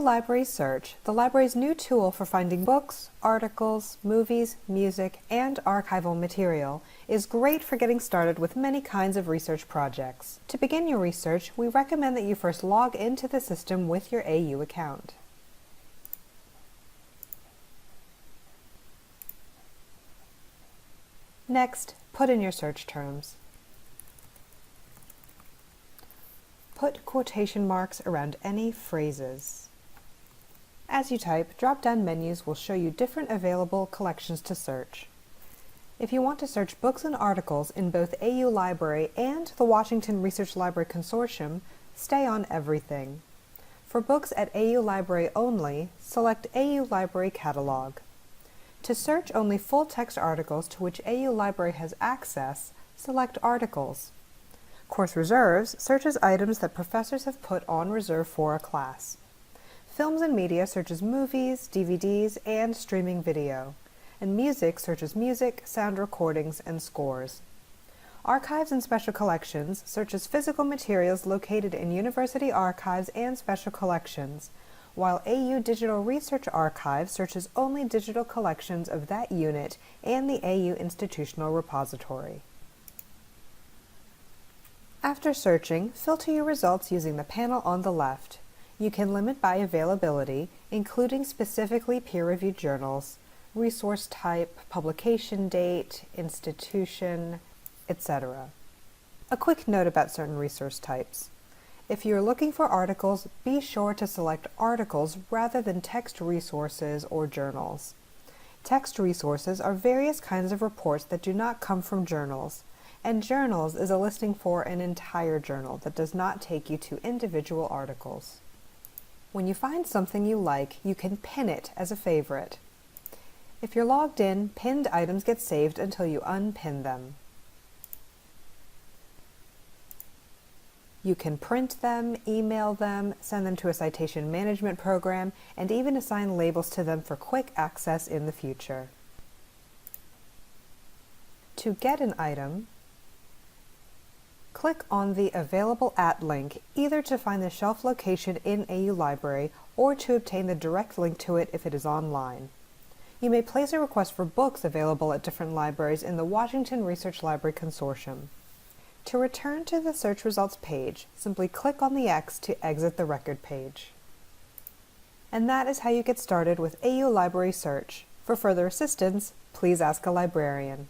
Library Search, the library's new tool for finding books, articles, movies, music, and archival material, is great for getting started with many kinds of research projects. To begin your research, we recommend that you first log into the system with your AU account. Next, put in your search terms. Put quotation marks around any phrases. As you type, drop-down menus will show you different available collections to search. If you want to search books and articles in both AU Library and the Washington Research Library Consortium, stay on Everything. For books at AU Library only, select AU Library Catalog. To search only full-text articles to which AU Library has access, select Articles. Course Reserves searches items that professors have put on reserve for a class. Films and Media searches movies, DVDs, and streaming video. And Music searches music, sound recordings, and scores. Archives and Special Collections searches physical materials located in university archives and special collections, while AU Digital Research Archive searches only digital collections of that unit and the AU Institutional Repository. After searching, filter your results using the panel on the left. You can limit by availability, including specifically peer-reviewed journals, resource type, publication date, institution, etc. A quick note about certain resource types. If you are looking for articles, be sure to select articles rather than text resources or journals. Text resources are various kinds of reports that do not come from journals, and journals is a listing for an entire journal that does not take you to individual articles. When you find something you like, you can pin it as a favorite. If you're logged in, pinned items get saved until you unpin them. You can print them, email them, send them to a citation management program, and even assign labels to them for quick access in the future. To get an item, click on the Available At link, either to find the shelf location in AU Library or to obtain the direct link to it if it is online. You may place a request for books available at different libraries in the Washington Research Library Consortium. To return to the search results page, simply click on the X to exit the record page. And that is how you get started with AU Library Search. For further assistance, please ask a librarian.